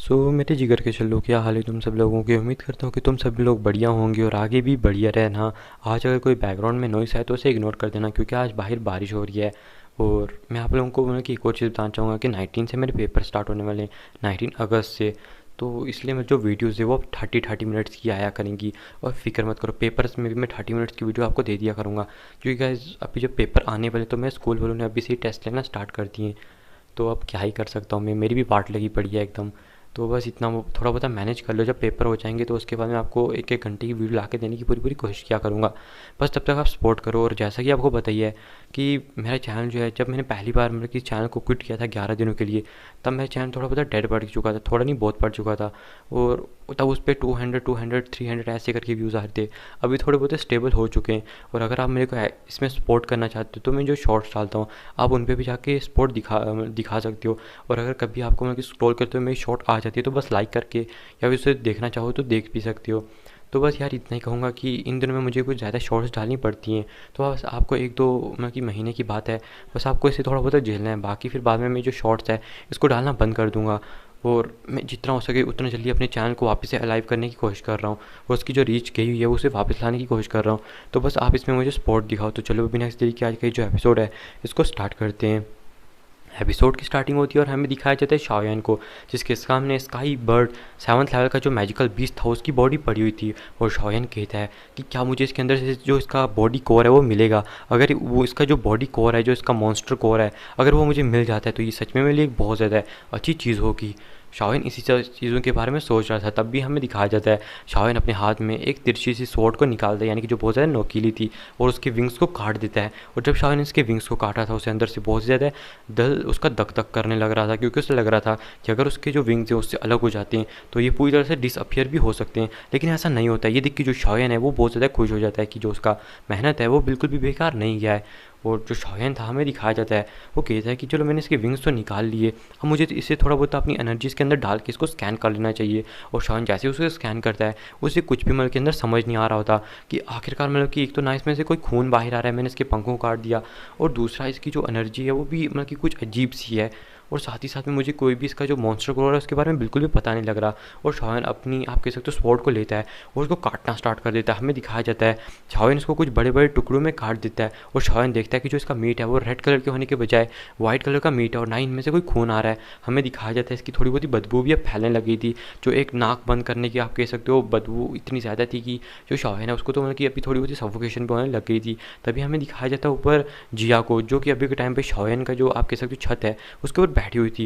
मेरे जिगर के छल्लों, क्या हाल है तुम सब लोगों की। उम्मीद करता हूँ कि तुम सब लोग बढ़िया होंगे और आगे भी बढ़िया रहना। आज अगर कोई बैकग्राउंड में नॉइस है तो उसे इग्नोर कर देना, क्योंकि आज बाहर बारिश हो रही है। और मैं आप लोगों को मतलब कि एक और चीज़ बताना चाहूँगा कि 19 से मेरे पेपर स्टार्ट होने वाले हैं, 19 अगस्त से। तो इसलिए मैं जो वीडियोज़ है वो 30-30 मिनट्स की आया करेंगी। और फिक्र मत करो, पेपर्स में भी मैं 30 मिनट्स की वीडियो आपको दे दिया करूँगा, क्योंकि गाइस अभी जब पेपर आने वाले तो मैं स्कूल वालों ने अभी से ही टेस्ट लेना स्टार्ट कर दिए। तो अब क्या ही कर सकता हूँ मैं, मेरी भी वाट लगी पड़ी है एकदम। तो बस इतना वो थोड़ा बहुत मैनेज कर लो, जब पेपर हो जाएंगे तो उसके बाद मैं आपको एक एक घंटे की वीडियो ला के देने की पूरी पूरी कोशिश किया करूँगा। बस तब तक आप सपोर्ट करो। और जैसा कि आपको बताइए कि मेरा चैनल जो है, जब मैंने पहली बार मतलब कि चैनल को क्विट किया था 11 दिनों के लिए, तब मेरा चैनल थोड़ा बहुत डेड पड़ चुका था, थोड़ा नहीं बहुत पड़ चुका था। और तब उस पर 200 300 ऐसे करके व्यूज़ आ रहे थे। अभी थोड़े बहुत स्टेबल हो चुके हैं। और अगर आप मेरे को इसमें सपोर्ट करना चाहते हो तो मैं जो शॉर्ट्स डालता हूँ आप उन पर भी जाके सपोर्ट दिखा सकते हो। और अगर कभी आपको मतलब कि स्क्रॉल करते हुए मेरी शॉर्ट आ जाती है तो बस लाइक करके या फिर उसे देखना चाहो तो देख भी सकते हो। तो बस यार इतना ही कहूँगा कि इन दिनों में मुझे कुछ ज़्यादा शॉर्ट्स डालनी पड़ती हैं। तो बस आपको एक दो मतलब कि महीने की बात है, बस आपको इसे थोड़ा बहुत झेलना है। बाकी फिर बाद में मैं जो शॉर्ट्स है इसको डालना बंद कर दूँगा। और मैं जितना हो सके उतना जल्दी अपने चैनल को वापस से अलाइव करने की कोशिश कर रहा हूँ, और उसकी जो रीच गई हुई है उसे वापस लाने की कोशिश कर रहा हूँ। तो बस आप इसमें मुझे सपोर्ट दिखाओ। तो चलो बिना किसी तरीके आज का जो एपिसोड है इसको स्टार्ट करते हैं। एपिसोड की स्टार्टिंग होती है और हमें दिखाया जाता है शाओयान को, जिसके सामने स्काई बर्ड 7th लेवल का जो मैजिकल बीस्ट था उसकी बॉडी पड़ी हुई थी। और शाओयान कहता है कि क्या मुझे इसके अंदर से जो इसका बॉडी कोर है वो मिलेगा। अगर वो इसका जो बॉडी कोर है, जो इसका मॉन्स्टर कोर है, अगर वो मुझे मिल जाता है तो ये सच में मेरे लिए एक बहुत ज़्यादा अच्छी चीज़ होगी। शाओयान इसी चीज़ों के बारे में सोच रहा था, तब भी हमें दिखाया जाता है शाओयान अपने हाथ में एक तिरछी सी स्वॉर्ड को निकालता है, यानी कि जो बहुत ज़्यादा नोकीली थी, और उसके विंग्स को काट देता है। और जब शाओयान इसके विंग्स को काटा था उसे अंदर से बहुत ज़्यादा दल उसका दक दक करने लग रहा था, क्योंकि उसे लग रहा था कि अगर उसके जो विंग्स हैं उससे अलग हो जाते हैं तो ये पूरी तरह से डिसअपियर भी हो सकते हैं। लेकिन ऐसा नहीं होता है। ये देख के जो शाओयान है वो बहुत ज़्यादा खुश हो जाता है कि जो उसका मेहनत है वो बिल्कुल भी बेकार नहीं गया है। और जो शाओयान था हमें दिखाया जाता है, वो कहता है कि चलो मैंने इसके विंग्स तो निकाल लिए, अब मुझे तो इसे थोड़ा बहुत अपनी एनर्जी के अंदर डाल के इसको स्कैन कर लेना चाहिए। और शाओयान जैसे उसे स्कैन करता है उसे कुछ भी मतलब के अंदर समझ नहीं आ रहा होता कि आखिरकार मतलब कि एक तो ना इसमें से कोई खून बाहर आ रहा है, मैंने इसके पंखों को काट दिया, और दूसरा इसकी जो एनर्जी है वो भी मतलब कि कुछ अजीब सी है। और साथ ही साथ में मुझे कोई भी इसका जो मॉन्स्टर कोर है उसके बारे में बिल्कुल भी पता नहीं लग रहा। और शाओयान अपनी आप कह सकते हो स्वॉर्ड को लेता है और उसको काटना स्टार्ट कर देता है। हमें दिखाया जाता है शाओयान इसको कुछ बड़े बड़े टुकड़ों में काट देता है। और शाओयान देखता है कि जो इसका मीट है वो रेड कलर के होने के बजाय वाइट कलर का मीट है, और ना इनमें से कोई खून आ रहा है। हमें दिखाया जाता है इसकी थोड़ी बहुत ही बदबू भी अब फैलने लगी थी, जो एक नाक बंद करने की आप कह सकते हो बदबू इतनी ज़्यादा थी कि जो शाओयान है उसको तो मतलब कि अभी थोड़ी बहुत ही सफोकेशन भी होने लग गई थी। तभी हमें दिखाया जाता है ऊपर जिया को, जो कि अभी के टाइम पे शाओयान का जो आप कह सकते हो छत है उसके ऊपर बैठी हुई थी।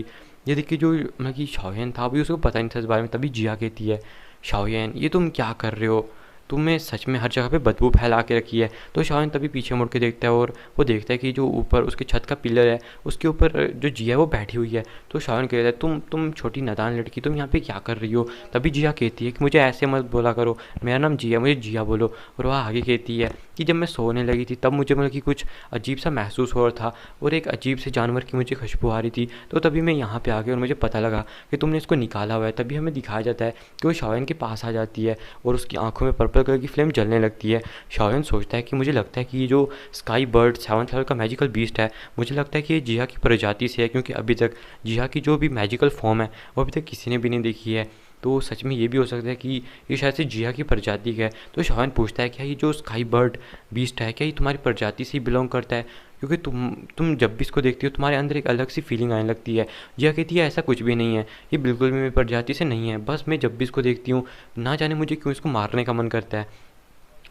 ये देखिए जो मतलब कि शाओयान था अभी उसको पता नहीं था इस बारे में। तभी जिया कहती है, शाओयान ये तुम क्या कर रहे हो, तुमने सच में हर जगह पे बदबू फैला के रखी है। तो शाओयान तभी पीछे मुड़ के देखता है और वो देखता है कि जो ऊपर उसके छत का पिलर है उसके ऊपर जो जिया है वो बैठी हुई है। तो शाओयान कहता है तुम छोटी नादान लड़की, तुम यहाँ पे क्या कर रही हो। तभी जिया कहती है कि मुझे ऐसे मत बोला करो, मेरा नाम जिया, मुझे जिया बोलो। और वह आगे कहती है कि जब मैं सोने लगी थी तब मुझे मतलब कि कुछ अजीब सा महसूस हो रहा था, और एक अजीब से जानवर की मुझे खुशबू आ रही थी, तो तभी मैं यहाँ पे आ गई और मुझे पता लगा कि तुमने इसको निकाला हुआ है। तभी हमें दिखाया जाता है कि वो शाओयान के पास आ जाती है और उसकी आंखों में पर्पल कलर की फ्लेम जलने लगती है। शाओयान सोचता है कि मुझे लगता है कि ये जो स्काई बर्ड 7th लेवल का मैजिकल बीस्ट है, मुझे लगता है कि ये जिया की प्रजाति से है, क्योंकि अभी तक जिया की जो भी मैजिकल फॉर्म है वो अभी तक किसी ने भी नहीं देखी है। तो सच में ये भी हो सकता है कि ये शायद से जिया की प्रजाति का है। तो शाओयान पूछता है क्या ये जो स्काई बर्ड बीस्ट है क्या ये तुम्हारी प्रजाति से ही बिलोंग करता है, क्योंकि तुम जब भी इसको देखती हो तुम्हारे अंदर एक अलग सी फीलिंग आने लगती है। जिया कहती है ऐसा कुछ भी नहीं है, ये बिल्कुल भी मेरी प्रजाति से नहीं है, बस मैं जब भी इसको देखती हूँ ना जाने मुझे क्यों इसको मारने का मन करता है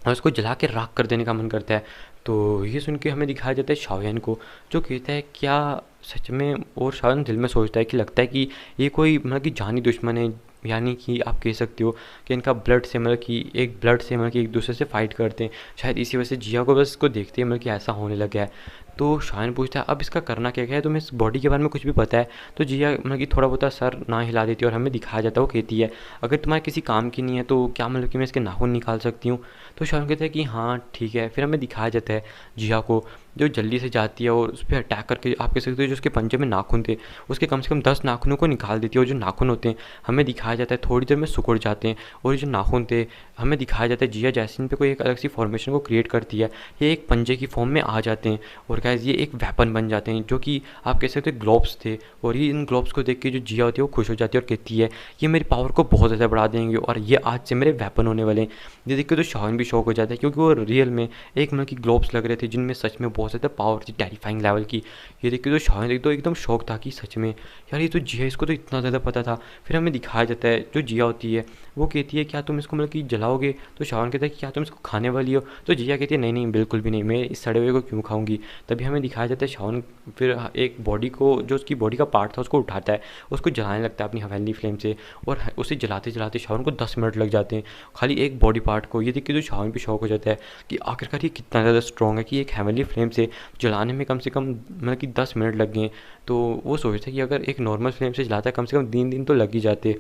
और उसको जला के राख कर देने का मन करता है। तो ये सुन के हमें दिखाया जाता है शाओयान को, जो कहता है क्या सच में। और शाओयान दिल में सोचता है कि लगता है कि ये कोई मतलब कि जानी दुश्मन है, यानी कि आप कह सकते हो कि इनका ब्लड से मतलब कि एक ब्लड से मतलब कि एक दूसरे से फाइट करते हैं। शायद इसी वजह से जिया को बस इसको देखते ही मतलब कि ऐसा होने लगा है। तो शाओयान पूछता है अब इसका करना क्या क्या है, तुम्हें इस बॉडी के बारे में कुछ भी पता है। तो जिया मतलब कि थोड़ा बहुत सर ना हिला देती है और हमें दिखाया जाता है, वो कहती है अगर तुम्हारे किसी काम की नहीं है तो क्या मतलब कि मैं इसके नाखून निकाल सकती हूँ। तो शाओयान कहता है कि हाँ ठीक है। फिर हमें दिखाया जाता है जिया को जो जल्दी से जाती है और उस पर अटैक करके आप कह सकते हो जो उसके पंजे में नाखून थे उसके कम से कम 10 नाखूनों को निकाल देती है। और जो नाखून होते हैं हमें दिखाया जाता है थोड़ी देर में सिकुड़ जाते हैं, और ये जो नाखून थे हमें दिखाया जाता है जिया जैस्मिन पे कोई एक अलग सी फॉर्मेशन को क्रिएट करती है, ये एक पंजे की फॉर्म में आ जाते हैं और गाइस ये एक वेपन बन जाते हैं जो कि आप कह सकते हो ग्लोब्स थे। और ये इन ग्लोब्स को देख के जो जिया होती है वो खुश हो जाती है और कहती है ये मेरी पावर को बहुत ज़्यादा बढ़ा देंगे और ये आज से मेरे वेपन होने वाले हैं। ये देख के तो शाओन भी शौक हो जाता है क्योंकि वो रियल में एक मतलब की ग्लोब्स लग रहे थे जिनमें सच में बहुत ज़्यादा पावर थी टेरिफाइंग लेवल की। ये देख के तो शाओन देख तो एकदम शौक था कि सच में यार ये तो जिया, इसको तो इतना ज़्यादा पता था। फिर हमें दिखाया जाता है जो जिया होती है वो कहती है क्या तुम इसको मतलब कि जलाओगे, तो शाओन कहता है कि क्या तुम इसको खाने वाली हो, तो जिया कहती है नहीं नहीं बिल्कुल भी नहीं, मैं इस सड़े हुए को क्यों खाऊंगी। तभी हमें दिखाया जाता है शाओन फिर एक बॉडी को जो उसकी बॉडी का पार्ट था उसको उठाता है, उसको जलाने लगता है अपनी हवेली फ्लेम से, और उसे जलाते जलाते शाओन को 10 मिनट लग जाते हैं खाली एक बॉडी पार्ट को। ये देख के तो शाओन भी शौक हो जाता है कि आखिरकार ये कितना ज़्यादा स्ट्रॉन्ग है कि एक हेवनली फ्लेम से जलाने में कम से कम मतलब कि 10 मिनट लग गए। तो वो सोचते हैं कि अगर एक नॉर्मल फ्लेम से जलाता है कम से कम 3 दिन तो लग ही जाते।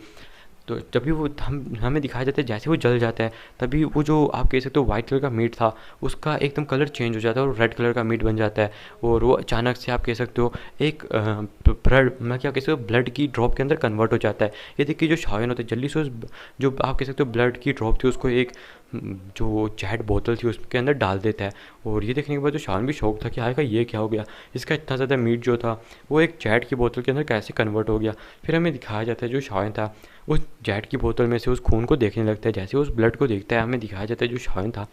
तो जब भी वो हमें दिखाया जाता है जैसे वो जल जाता है तभी वो जो आप कह सकते हो वाइट कलर का मीट था उसका एकदम कलर चेंज हो जाता है और रेड कलर का मीट बन जाता है, और वो अचानक से आप कह सकते हो एक ब्लड मैं क्या कह सकते हो ब्लड की ड्रॉप के अंदर कन्वर्ट हो जाता है। ये देखिए जो शायन होता है जल्दी से उस जो आप कह सकते हो ब्लड की ड्रॉप थी उसको एक जो जैड बोतल थी उसके अंदर डाल देता है। और ये देखने के बाद तो शान भी शौक था कि आएगा ये क्या हो गया, इसका इतना ज़्यादा मीट जो था वो एक जैड की बोतल के अंदर कैसे कन्वर्ट हो गया। फिर हमें दिखाया जाता है जो शान था उस जैड की बोतल में से उस खून को देखने लगता है, जैसे उस ब्लड को देखता है हमें दिखाया जाता है जो शान था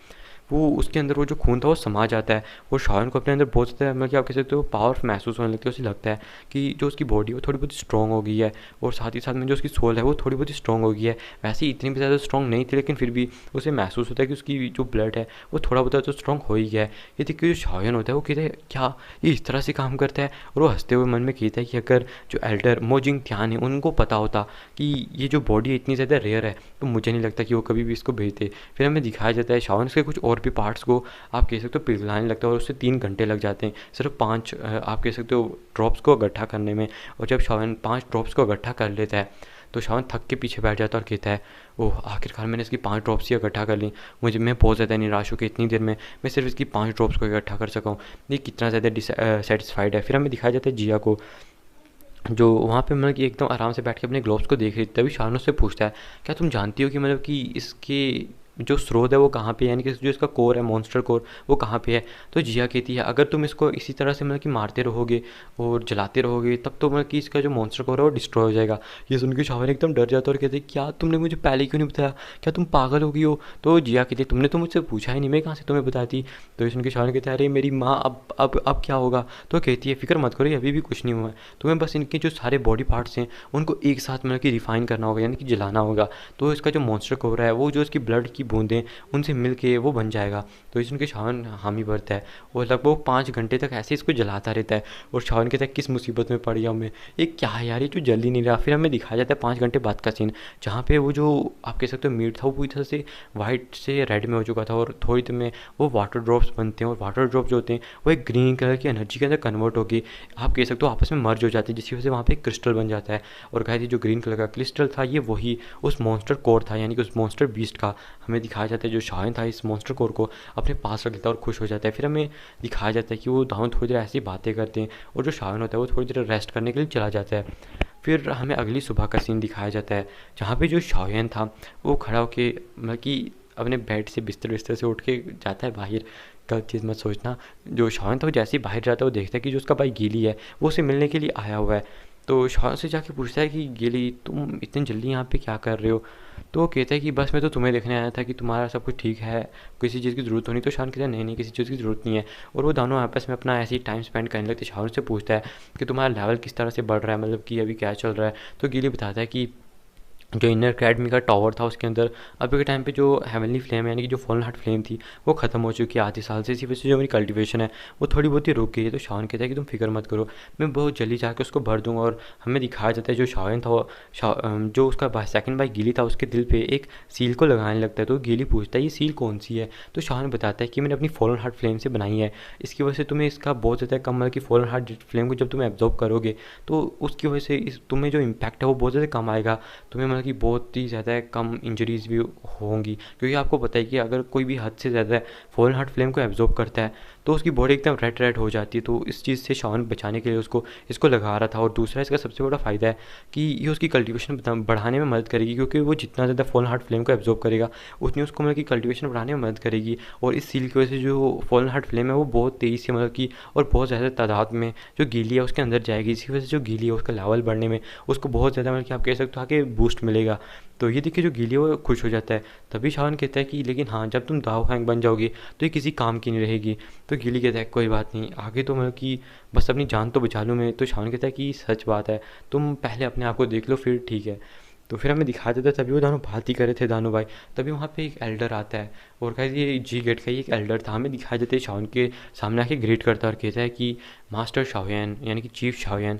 वो उसके अंदर वो जो खून था वो समा जाता है और शान को अपने अंदर बहुत ज़्यादा मतलब कि आप कह सकते हो पावर महसूस होने लगती है। उसे लगता है कि जो उसकी बॉडी है वो थोड़ी बहुत स्ट्रॉन्ग हो गई है और साथ ही साथ में जो उसकी सोल है वो थोड़ी बहुत स्ट्रॉन्ग हो गई है। वैसे ही इतनी भी ज़्यादा स्ट्रॉन्ग नहीं थी लेकिन फिर भी उसे महसूस होता है कि उसकी जो ब्लड है वो थोड़ा बहुत तो स्ट्रॉन्ग हो ही गया है। ये देखिए जो शायन होता है वो कहता है क्या ये इस तरह से काम करता है, और वो हंसते हुए मन में कहता है कि अगर जो एल्डर मोजिंग थियान है उनको पता होता कि ये जो बॉडी इतनी ज़्यादा रेयर है तो मुझे नहीं लगता कि वो कभी भी इसको भेजते। फिर हमें दिखाया जाता है शावन के कुछ और भी पार्ट्स को आप कह सकते हो पिघलाने लगता है और उससे 3 घंटे लग जाते हैं सिर्फ 5 आप कह सकते हो ड्रॉप्स को इकट्ठा करने में। और जब शावन 5 ड्रॉप्स को इकट्ठा कर लेता है तो शावन थक के पीछे बैठ जाता है और कहता है ओह आखिरकार मैंने इसकी 5 ड्रॉप्स ही इकट्ठा कर ली, मैं बहुत ज़्यादा निराश हूँ कि इतनी देर में मैं सिर्फ इसकी 5 ड्रॉप्स को इकट्ठा कर सका हूँ, ये कितना ज़्यादा सेटिस्फाइड है। फिर हमें दिखाया जाता है जिया को जो वहाँ पे मतलब कि एकदम आराम से बैठ के अपने ग्लोव्स को देख रही थी, तभी शान उससे पूछता है क्या तुम जानती हो कि मतलब कि इसके जो स्रोत है वो कहाँ पे है, यानी कि जो इसका कोर है मॉन्स्टर कोर वो कहाँ पे है। तो जिया कहती है अगर तुम इसको इसी तरह से मतलब कि मारते रहोगे और जलाते रहोगे तब तो मतलब कि इसका जो मॉन्स्टर कोर है वो डिस्ट्रॉय हो जाएगा। ये सुन के शावन एकदम डर जाता है और कहते हैं क्या तुमने मुझे पहले क्यों नहीं बताया, क्या तुम पागल हो गई हो। तो जिया कहती है तुमने तो मुझसे पूछा ही नहीं, मैं कहाँ से तुम्हें बताती। तो ये सुन के शावन कहते हैं अरे मेरी माँ अब क्या होगा। तो कहती है फिक्र मत करो अभी भी कुछ नहीं हुआ है, तुम्हें बस इनके जो सारे बॉडी पार्ट्स हैं उनको एक साथ मतलब कि रिफाइन करना होगा यानी कि जलाना होगा, तो इसका जो मॉन्स्टर कोर है वो जो इसकी ब्लड की बूंदें उनसे मिल के वो बन जाएगा। तो इस उनके शावन हामी भरता है और लगभग 5 घंटे तक ऐसे इसको जलाता रहता है और शावन कहता है किस मुसीबत में पड़ गया मैं, ये क्या है यार ये जो जल ही नहीं रहा। फिर हमें दिखाया जाता है 5 घंटे बाद का सीन जहाँ पे वो जो आप कह सकते हो मीट था वो पूरी तरह से वाइट से रेड में हो चुका था और थोड़ी देर में वो वाटर ड्रॉप्स बनते हैं और वाटर ड्रॉप जो होते हैं वो एक ग्रीन कलर की एनर्जी के अंदर कन्वर्ट होकर आप कह सकते हो आपस में मर्ज हो जाते हैं, जिसकी वजह से वहाँ पे एक क्रिस्टल बन जाता है। और कहा जो ग्रीन कलर का क्रिस्टल था ये वही उस मॉन्स्टर कोर था यानी कि उस मॉन्स्टर बीस्ट का। हमें दिखाया जाता है जो शायन था इस मॉन्स्टर कोर को अपने पास रख लेता है और खुश हो जाता है। फिर हमें दिखाया जाता है कि वो दोनों थोड़ी देर ऐसी बातें करते हैं और जो शायन होता है वो थोड़ी देर रेस्ट करने के लिए चला जाता है। फिर हमें अगली सुबह का सीन दिखाया जाता है जहाँ पे जो शायन था वो खड़ा होके मतलब कि अपने बेड से बिस्तर से उठ के जाता है बाहर। गलत चीज़ मत सोचना, जो शायन था वो जैसे ही बाहर जाता है वो देखता है कि जो उसका भाई गीली है वो उसे मिलने के लिए आया हुआ है। तो शायन से जाके पूछता है कि गीली तुम इतनी जल्दी यहाँ पे क्या कर रहे हो। तो वो कहता है कि बस मैं तो तुम्हें देखने आया था कि तुम्हारा सब कुछ ठीक है, किसी चीज़ की ज़रूरत होनी। तो शान कहता है नहीं नहीं किसी चीज़ की ज़रूरत नहीं है। और वो दोनों आपस में अपना ऐसे ही टाइम स्पेंड करने लगते। शान से पूछता है कि तुम्हारा लेवल किस तरह से बढ़ रहा है, मतलब कि अभी क्या चल रहा है। तो गीली बताता है कि जो इनर अकेडमी का टावर था उसके अंदर अभी के टाइम पे जो हेवनली फ्लेम यानी कि जो फॉलन हार्ट फ्लेम वो वो ख़त्म हो चुकी है आधे साल से, इसी वजह से जो मेरी कल्टीवेशन है वो थोड़ी बहुत ही रुक गई है। तो शान कहता है कि तुम फिक्र मत करो मैं बहुत जल्दी जाकर उसको भर दूंगा। और हमें दिखाया जाता है जो शायन था जो उसका सेकंड भाई गीली था उसके दिल पे एक सील को लगाने लगता है। तो गीली पूछता है ये सील कौन सी है। तो शान बताता है कि मैंने अपनी फॉलन हार्ट फ्लेम से बनाई है, इसकी वजह से तुम्हें इसका बहुत ज़्यादा कम मतलब कि फॉलन हार्ट फ्लेम को जब तुम्हें एब्जॉर्ब करोगे तो उसकी वजह से इस तुम्हें जो इम्पैक्ट है वो बहुत ज़्यादा कम आएगा, तुम्हें मतलब कि बहुत ही ज़्यादा कम इंजरीज़ भी होंगी। क्योंकि आपको पता है कि अगर कोई भी हद से ज़्यादा फॉलन हार्ट फ्लेम को एब्जॉर्ब करता है तो उसकी बॉडी एकदम रेड रेड हो जाती है। तो इस चीज़ से शावन बचाने के लिए उसको इसको लगा रहा था। और दूसरा इसका सबसे बड़ा फ़ायदा है कि ये उसकी कल्टीवेशन बढ़ाने में मदद करेगी, क्योंकि वो जितना ज़्यादा फॉलन हार्ट फ्लेम को एब्जॉर्ब करेगा उतनी उसको मतलब कि कल्टीवेशन बढ़ाने में मदद करेगी। और इस सील की वजह से जो फॉलन हार्ट फ्लेम है वो बहुत तेज़ी से मतलब कि और बहुत ज़्यादा तादाद में जो गीली है उसके अंदर जाएगी। इसी वजह से जो गीली है उसका लेवल बढ़ने में उसको बहुत ज़्यादा मतलब कि आप कह सकते हो कि बूस्ट मिलेगा। तो ये देखिए जो गीली है वो खुश हो जाता है। तभी शावन कहता है कि लेकिन हाँ, जब तुम दाव हैंग बन जाओगी तो ये किसी काम की नहीं रहेगी। तो गीली कहता है कोई बात नहीं, आगे तो मतलब कि बस अपनी जान तो बचा लूँ मैं। तो शावन कहता है कि सच बात है, तुम पहले अपने आप को देख लो फिर ठीक है। तो फिर हमें दिखा देता है तभी वो दोनों बात ही कर रहे थे दानू भाई, तभी वहाँ पे एक एल्डर आता है और कहते ये जी गेट का ही एक एल्डर था। हमें दिखाई देते शावन के सामने आके ग्रीट करता है और कहता है कि मास्टर शाओयान यानी कि चीफ शाओयान,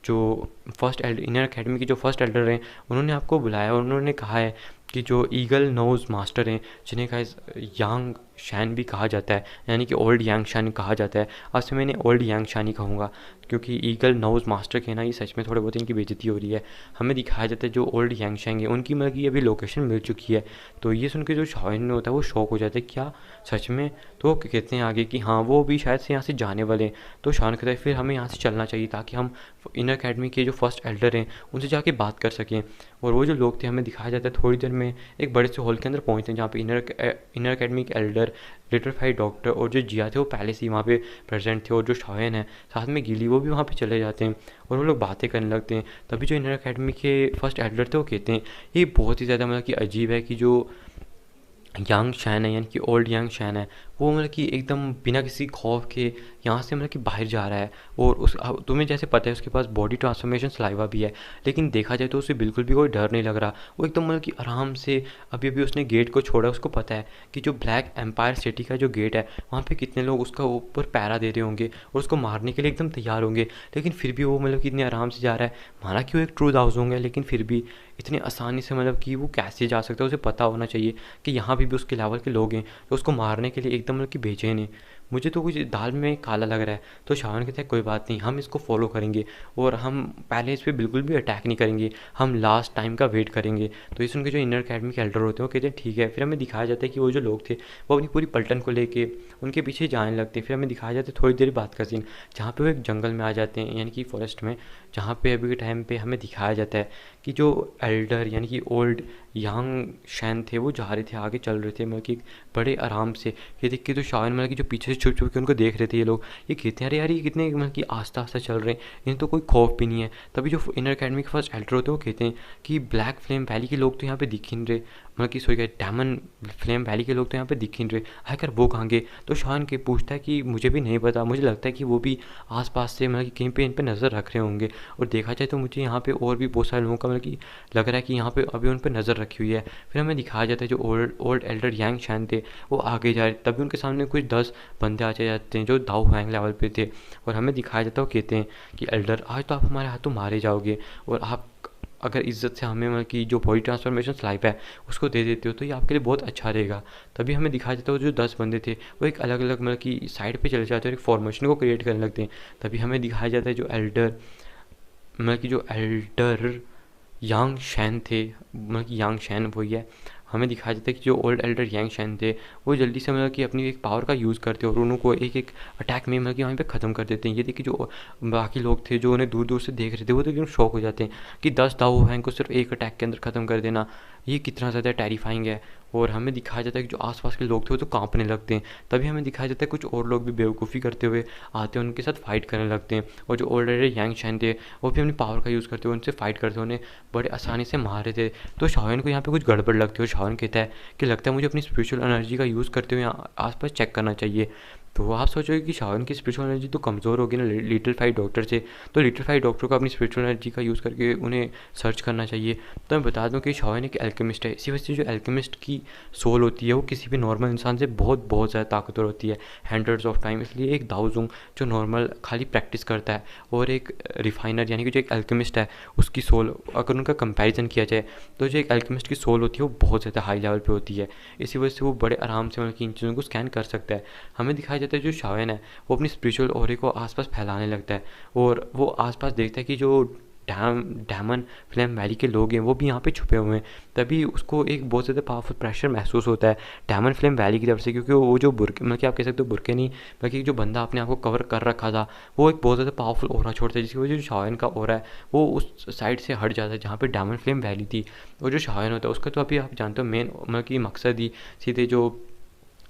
जो फर्स्ट इनर अकेडमी के जो फर्स्ट एल्डर हैं, उन्होंने आपको बुलाया और उन्होंने कहा है कि जो ईगल नोज मास्टर हैं, जिन्हें गाइस यांग शैन भी कहा जाता है, यानी कि ओल्ड यांग शैन कहा जाता है। आज से मैंने ओल्ड यांग शैन ही कहूँगा, क्योंकि ईगल नोज मास्टर कहना ये सच में थोड़े बहुत इनकी बेइज्जती हो रही है। हमें दिखाया जाता है जो ओल्ड यांग शैंग है उनकी मतलब कि अभी लोकेशन मिल चुकी है। तो ये सुन के जो शाओन होता है वो शौक हो जाता है, क्या सच में? तो वो कहते हैं आगे कि हाँ वो भी शायद से यहाँ से जाने वाले हैं। तो शाओन कहता है फिर हमें यहाँ से चलना चाहिए ताकि हम इनर अकेडमी के जो फर्स्ट एल्डर हैं उनसे जाके बात कर सकें। और वो जो लोग थे, हमें दिखाया जाता है थोड़ी देर में एक बड़े से हॉल के अंदर पहुँचते हैं जहाँ पे इनर अकेडमी के एल्डर, लिटरफाइड डॉक्टर और जो जिया थे वो पहले से ही वहाँ पे प्रेजेंट थे। और जो शाओन है साथ में गिली वो भी वहाँ पे चले जाते हैं और वो लोग बातें करने लगते हैं। तभी जो इनर अकेडमी के फर्स्ट एल्डर थे वो कहते हैं ये बहुत ही ज़्यादा मतलब कि अजीब है कि जो यांग शैन है यानी कि ओल्ड यांग शैन है वो मतलब कि एकदम बिना किसी खौफ के यहाँ से मतलब कि बाहर जा रहा है। और उस तुम्हें जैसे पता है उसके पास बॉडी ट्रांसफॉर्मेशन सलाइवा भी है, लेकिन देखा जाए तो उसे बिल्कुल भी कोई डर नहीं लग रहा। वो एकदम मतलब कि आराम से अभी अभी उसने गेट को छोड़ा, उसको पता है कि जो ब्लैक एम्पायर सिटी का जो गेट है वहाँ पे कितने लोग उसका ऊपर पैरा दे रहे होंगे और उसको मारने के लिए एकदम तैयार होंगे, लेकिन फिर भी वो मतलब कि इतने आराम से जा रहा है। माना कि वो एक ट्रूथ हाउस होंगे, लेकिन फिर भी इतनी आसानी से मतलब कि वो कैसे जा सकता है। उसे पता होना चाहिए कि यहाँ भी उसके लेवल के लोग हैं तो उसको मारने के लिए एकदम मतलब कि बेचैन है। मुझे तो कुछ दाल में काला लग रहा है। तो शावन कहते हैं कोई बात नहीं, हम इसको फॉलो करेंगे और हम पहले इस पर बिल्कुल भी अटैक नहीं करेंगे, हम लास्ट टाइम का वेट करेंगे। तो ये सुन के जो इनर अकेडमी के एल्डर होते हैं वो कहते हैं ठीक है। फिर हमें दिखाया जाता है कि वो जो लोग थे वो अपनी पूरी पलटन को लेके उनके पीछे जाने लगते हैं। फिर हमें दिखाया जाता है थोड़ी देर बाद का सीन जहाँ पे वो एक जंगल में आ जाते हैं यानी कि फॉरेस्ट में, जहाँ पे अभी के टाइम पे हमें दिखाया जाता है कि जो एल्डर यानी कि ओल्ड यांग शैन थे वो जा रहे थे, आगे चल रहे थे मतलब कि बड़े आराम से। ये देख के तो शावन मतलब कि जो पीछे से छुप छुप के उनको देख रहे थे ये लोग, ये कहते हैं अरे यार ये कितने मतलब कि आस्ता आस्ता चल रहे हैं, इन्हें तो कोई खौफ भी नहीं है। तभी जो इनर अकेडमी के फर्स्ट एल्डर होते हैं वो कहते हैं कि ब्लैक फ्लेम वैली के लोग तो यहाँ पे दिख ही नहीं रहे, मतलब कि सोई गए डायमंड फ्लेम वैली के लोग तो यहाँ पे दिख ही नहीं रहे, आखिर वो कहाँ गए? तो शान के पूछता है कि मुझे भी नहीं पता, मुझे लगता है कि वो भी आसपास से मतलब कि कहीं पे इन पे नज़र रख रहे होंगे। और देखा जाए तो मुझे यहाँ पे और भी बहुत सारे लोगों का मतलब कि लग रहा है कि यहाँ पे अभी उन पर नज़र रखी हुई है। फिर हमें दिखाया जाता है जो ओल्ड एल्डर यांग शैन थे वो आगे जा रहे, तभी उनके सामने कुछ 10 बंदे आ जाते हैं जो दाऊ हैंग लेवल पे थे। और हमें दिखाया जाता है वो कहते हैं कि एल्डर आज तो आप हमारे हाथों मारे जाओगे और आप अगर इज़्ज़त से हमें मतलब कि जो बॉडी ट्रांसफॉर्मेशन स्लाइप है उसको दे देते हो तो ये आपके लिए बहुत अच्छा रहेगा। तभी हमें दिखाया जाता है जो 10 बंदे थे वो एक अलग अलग मतलब कि साइड पे चले जाते हैं और एक फॉर्मेशन को क्रिएट करने लगते हैं। तभी हमें दिखाया जाता है जो एल्डर मतलब कि जो एल्डर यांग शैन थे, मतलब कि यांग शैन वही है। हमें दिखाया जाता है कि जो ओल्ड एल्डर यांग शैन थे वो जल्दी से मतलब कि अपनी एक पावर का यूज़ करते हैं और उनको एक एक अटैक में मतलब कि वहीं पे ख़त्म कर देते हैं। ये देखिए जो बाकी लोग थे जो उन्हें दूर दूर से देख रहे थे वो तो एकदम शौक हो जाते हैं कि 10 दाऊ हैं को सिर्फ एक अटैक के अंदर ख़त्म कर देना, ये कितना ज़्यादा टेरिफाइंग है। और हमें दिखाया जाता है कि जो आसपास के लोग थे वो तो कांपने लगते हैं। तभी हमें दिखाया जाता है कुछ और लोग भी बेवकूफ़ी करते हुए आते हैं, उनके साथ फाइट करने लगते हैं। और जो ओल्ड एल्डर यांग शैन थे वो भी अपनी पावर का यूज़ करते हुए उनसे फाइट करते हुए उन्हें बड़े आसानी से मार रहे थे। तो शाओन को यहाँ पे कुछ गड़बड़ लगती है और शाओन कहता है कि लगता है मुझे अपनी स्पिरिचुअल एनर्जी का यूज़ करते हुए आसपास चेक करना चाहिए। तो आप सोचोगे कि शाओन की स्पिरिचुअल एनर्जी तो कमज़ोर होगी ना लिटिल फाइट डॉक्टर से, तो लिटिल फाइट डॉक्टर को अपनी स्पिरिचुअल एनर्जी का यूज़ करके उन्हें सर्च करना चाहिए। तो मैं बता दूं कि शाओन एक एल्केमिस्ट है, इसी वजह से जो एल्केमिस्ट की सोल होती है वो किसी भी नॉर्मल इंसान से बहुत बहुत ज़्यादा ताकतवर होती है हंड्रेड्स ऑफ टाइम। इसलिए एक दाऊजुंग जो नॉर्मल खाली प्रैक्टिस करता है और एक रिफाइनर यानी कि जो एक एल्केमिस्ट है उसकी सोल, अगर उनका कंपैरिजन किया जाए तो जो एक एल्केमिस्ट की सोल होती है वो बहुत ज़्यादा हाई लेवल पे होती है। इसी वजह से वो बड़े आराम से मतलब कि इन चीज़ों को स्कैन कर सकता है। हमें दिखाया जाता है जो शाओन है वो अपनी स्पिरिचुअल ऑरे को आसपास फैलाने लगता है और वो आसपास देखता है कि जो डैमन फ्लेम वैली के लोग हैं वो भी यहाँ पे छुपे हुए हैं। तभी उसको एक बहुत ज़्यादा पावरफुल प्रेशर महसूस होता है डैमन फ्लेम वैली की तरफ से, क्योंकि वो जो बुरके मतलब कि आप कह सकते हो बुरके नहीं बल्कि जो बंदा अपने आप को कवर कर रखा था वो एक बहुत ज़्यादा पावरफुल ऑरा छोड़ता है, जिसकी वजह से जो शाओन का ऑरा है वो उस साइड से हट जाता है जहाँ पे डैमन फ्लेम वैली थी। और जो शाओन होता है उसका तो अभी आप जानते हो मेन मतलब कि मकसद ही सीधे जो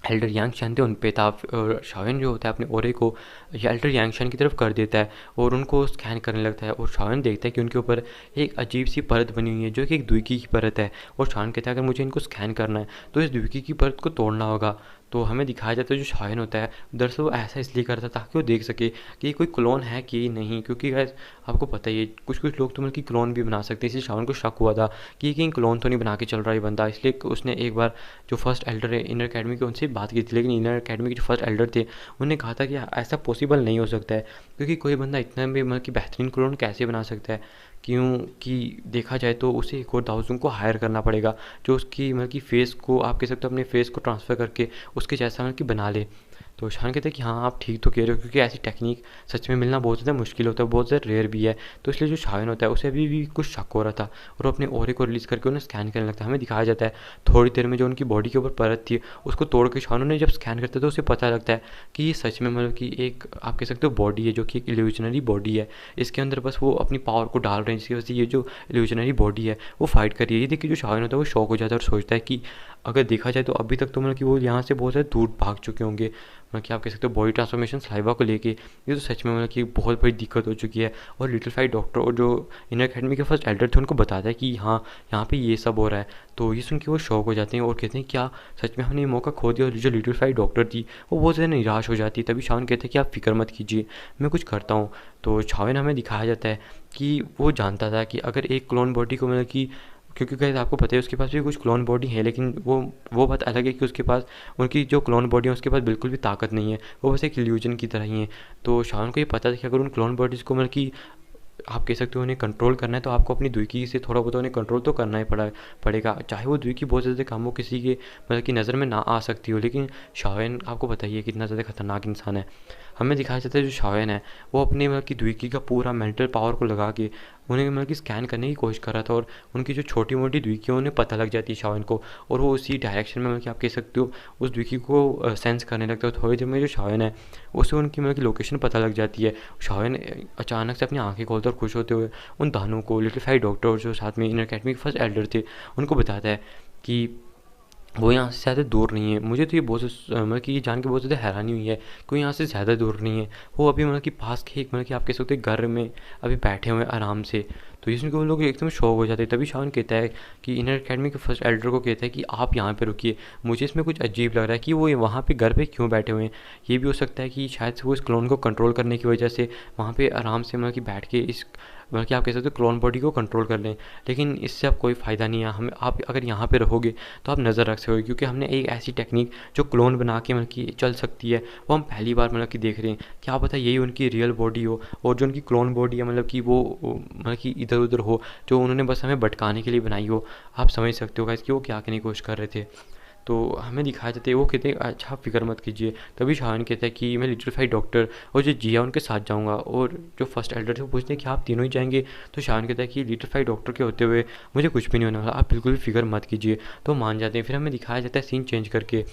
एल्डर यांगशन थे उन पे था। और शाओन जो होता है अपने ओरे को या एल्डर यांगशन की तरफ कर देता है और उनको स्कैन करने लगता है। और शाओन देखता है कि उनके ऊपर एक अजीब सी परत बनी हुई है जो कि एक द्विकी की परत है। और शाओन कहता है अगर मुझे इनको स्कैन करना है तो इस द्विकी की परत को तोड़ना होगा। तो हमें दिखाया जाता है जो शाओन होता है दरअसल वो ऐसा इसलिए करता ताकि वो देख सके कि ये कोई क्लोन है कि नहीं, क्योंकि गैस आपको पता ही है कुछ कुछ लोग तो मतलब कि क्लोन भी बना सकते हैं। इसलिए शाओन को शक हुआ था कि ये कहीं क्लोन तो नहीं बना के चल रहा है बंदा, इसलिए उसने एक बार जो फर्स्ट एल्डर है इनर अकेडमी के उनसे बात की थी। लेकिन इनर अकेडमी के जो फर्स्ट एल्डर थे उन्होंने कहा था कि ऐसा पॉसिबल नहीं हो सकता है, क्योंकि कोई बंदा इतना भी मतलब कि बेहतरीन क्लोन कैसे बना सकता है। क्योंकि देखा जाए तो उसे एक और दाऊजुन को हायर करना पड़ेगा जो उसकी मतलब कि फेस को आप कह सकते हो अपने फेस को ट्रांसफ़र करके उसके जैसा मतलब कि बना ले। तो शान कहते हैं कि हाँ आप ठीक तो कह रहे हो, क्योंकि ऐसी टेक्निक सच में मिलना बहुत ज़्यादा मुश्किल होता है, बहुत ज़्यादा रेयर भी है। तो इसलिए जो शायन होता है उसे अभी भी कुछ शक हो रहा था और वो अपने ओरे को रिलीज़ करके उन्हें स्कैन करने लगता है। हमें दिखाया जाता है थोड़ी देर में जो उनकी बॉडी के ऊपर परत थी उसको तोड़ के शानों ने जब स्कैन करता है तो उसे पता लगता है कि ये सच में मतलब कि एक आप कह सकते हो बॉडी है जो कि एक इल्यूजनरी बॉडी है। इसके अंदर बस वो अपनी पावर को डाल रहे हैं जिसकी वजह से ये जो इल्यूजनरी बॉडी है वो फाइट कर रही है। ये देखिए जो शायन होता है वो शॉक हो जाता है और सोचता है कि अगर देखा जाए तो अभी तक तो मतलब कि वो यहाँ से बहुत ज़्यादा दूर भाग चुके होंगे, मतलब कि आप कह सकते हो बॉडी ट्रांसफॉर्मेशन सलाइवा को लेके ये तो सच में मतलब कि बहुत बड़ी दिक्कत हो चुकी है। और लिटिल फाइट डॉक्टर और जो इनर अकेडमी के फर्स्ट एल्डर थे उनको बताता है कि हाँ यहाँ पे ये सब हो रहा है। तो ये सुन के वो शौक हो जाते हैं और कहते हैं क्या सच में हमने ये मौका खो दिया। और जो लिटिल फाइट डॉक्टर थी वो बहुत ज़्यादा निराश हो जाती है। तभी शावन कहते हैं कि आप फिक्र मत कीजिए मैं कुछ करता हूँ। तो शावन हमें दिखाया जाता है कि वो जानता था कि अगर एक क्लोन बॉडी को मतलब कि क्योंकि गाइस आपको पता है उसके पास भी कुछ क्लोन बॉडी है, लेकिन वो बात अलग है कि उसके पास उनकी जो क्लोन बॉडी है उसके पास बिल्कुल भी ताकत नहीं है, वो बस एक इल्यूजन की तरह ही है। तो शान को ये पता था कि अगर उन क्लोन बॉडीज़ को मतलब कि आप कह सकते हो उन्हें कंट्रोल करना है तो आपको अपनी द्विकी से थोड़ा बहुत उन्हें कंट्रोल तो करना ही पड़ेगा, चाहे वो द्विकी बहुत ज़्यादा काम हो किसी के मतलब कि नज़र में ना आ सकती हो। लेकिन शाओन आपको पता ही है कितना ज़्यादा खतरनाक इंसान है। हमें दिखाया जाता है जो शाओन है वो अपने मतलब कि द्विकी का पूरा मेंटल पावर को लगा के उन्हें मतलब कि स्कैन करने की कोशिश कर रहा था। और उनकी जो छोटी मोटी द्विकी उन्हें पता लग जाती है शाओन को और वो उसी डायरेक्शन में मतलब कि आप कह सकते हो उस द्विकी को सेंस करने लगता है। थोड़ी देर में जो शाओन है उसे उनकी मतलब कि लोकेशन पता लग जाती है। शाओन अचानक से अपनी आंखें खोलता और खुश होते हुए उन दानों को लिटिल फाइट डॉक्टर और जो साथ में इनर अकेडमी के फर्स्ट एल्डर थे उनको बताता है कि वो यहाँ से ज़्यादा दूर नहीं है। मुझे तो ये बहुत मतलब कि ये जान के बहुत ज़्यादा हैरानी हुई है कोई यहाँ से ज़्यादा दूर नहीं है, वो अभी मतलब कि पास के एक मतलब कि आप कह सकते हैं घर में अभी बैठे हुए हैं आराम से। तो इसमें वो लोग एकदम शौक हो जाते हैं। तभी शान कहता है कि इनर अकेडमी के फर्स्ट एल्डर को कहता है कि आप यहाँ पे रुकिए, मुझे इसमें कुछ अजीब लग रहा है कि वो वहाँ पे घर पे क्यों बैठे हुए हैं। ये भी हो सकता है कि शायद से वो इस क्लोन को कंट्रोल करने की वजह से वहाँ पे आराम से मतलब कि बैठ के इस मतलब कि आप कह सकते हो क्लोन बॉडी को कंट्रोल कर लें। लेकिन इससे अब कोई फ़ायदा नहीं है, हमें आप अगर यहाँ पे रहोगे तो आप नज़र रख सकोगे, क्योंकि हमने एक ऐसी टेक्निक जो क्लोन बना के मतलब कि चल सकती है वो हम पहली बार मतलब कि देख रहे हैं। क्या पता यही उनकी रियल बॉडी हो और जो उनकी क्लोन बॉडी है मतलब कि वो मतलब कि इधर उधर हो जो उन्होंने बस हमें भटकाने के लिए बनाई हो। आप समझ सकते हो गाइस कि वो क्या करने की कोशिश कर रहे थे। तो हमें दिखाया जाता है वो कहते हैं अच्छा फिक्र मत कीजिए। तभी शाहन कहता है कि मैं लिटिल फाइट डॉक्टर और जो जिया उनके साथ जाऊंगा। और जो फर्स्ट एल्डर थे वो पूछते हैं कि आप तीनों ही जाएंगे। तो शाहन कहता है कि लिटिल फाइट डॉक्टर के होते हुए मुझे कुछ भी नहीं होने वाला, आप बिल्कुल भी फिक्र मत कीजिए। तो मान जाते हैं। फिर हमें दिखाया जाता है सीन चेंज करके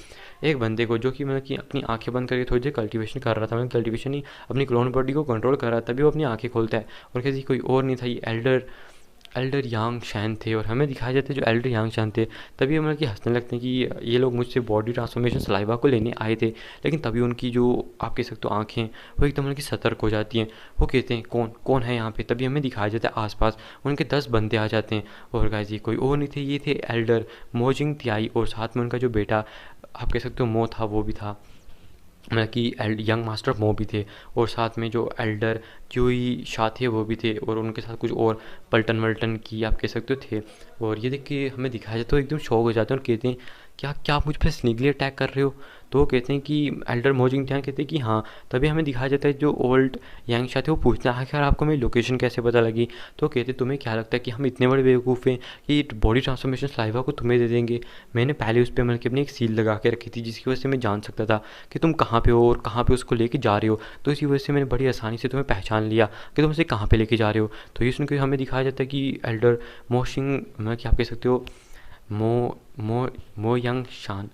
एक बंदे को जो कि मतलब कि अपनी आंखें बंद करके थोड़ी देर कल्टीवेशन कर रहा था, मतलब कल्टीवेशन ही अपनी क्लोन बॉडी को कंट्रोल कर रहा था। तभी वो अपनी आंखें खोलता है और किसी कोई और नहीं था, ये एल्डर यांग शैन थे। और हमें दिखाया जाता है जो एल्डर यांग शैन थे तभी मतलब कि हंसने लगते हैं कि ये लोग मुझसे बॉडी ट्रांसफॉर्मेशन सलाइवा को लेने आए थे। लेकिन तभी उनकी जो आप कह सकते हो आँखें वो एकदम मतलब कि सतर्क हो जाती हैं। वो कहते हैं कौन कौन है यहाँ पे। तभी हमें दिखाया जाता है आसपास उनके 10 बंदे आ जाते हैं। और गाइस ये कोई और नहीं थे, ये थे एल्डर मोजिंग तियाई और साथ में उनका जो बेटा आप कह सकते हो मो था वो भी था, मतलब कि यंग मास्टर मो भी थे। और साथ में जो एल्डर क्यूई शाह थे वो भी थे और उनके साथ कुछ और पलटन वल्टन की आप कह सकते हो थे। और ये देख के हमें दिखाया जाता है तो एकदम शौक हो जाते हैं और कहते हैं क्या क्या आप मुझ पे स्नीकली अटैक कर रहे हो? तो वो कहते हैं कि एल्डर मोजिंगटियान कहते हैं कि हाँ। तभी हमें दिखाया जाता है जो ओल्ड यांग शाह थे वो पूछते हैं आखिर आपको मेरी लोकेशन कैसे पता लगी? तो कहते तुम्हें क्या लगता है कि हम इतने बड़े बेवकूफ़ हैं कि बॉडी ट्रांसफॉर्मेशन सलाइवा को तुम्हें दे देंगे? मैंने पहले उस पर मतलब कि अपनी एक सील लगा के रखी थी जिसकी वजह से मैं जान सकता था कि तुम कहाँ पे हो और कहाँ पे उसको लेके जा रहे हो। तो इसी वजह से मैंने बड़ी आसानी से तुम्हें पहचान लिया कि तुम उसे कहाँ पे लेके जा रहे हो। तो ये सुन के हमें दिखाया जाता है कि एल्डर मोशिंग मतलब कि आप कह सकते हो मो मो मो यंग शान,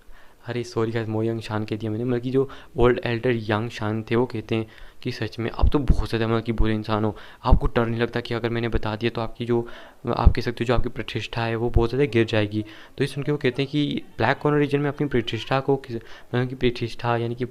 अरे सॉरी गाइस मो यंग शान कह दिया मैंने, मतलब कि जो ओल्ड एल्डर यंग शान थे वो कहते हैं कि सच में आप तो बहुत ज़्यादा मतलब कि बुरे इंसान हो। आपको डर नहीं लगता कि अगर मैंने बता दिया तो आपकी जो आप कह सकते हो जो आपकी प्रतिष्ठा है वो बहुत ज़्यादा गिर जाएगी? तो ये सुन के वो कहते हैं कि ब्लैक कॉर्नर रीजन में अपनी प्रतिष्ठा को मतलब कि प्रतिष्ठा यानी कि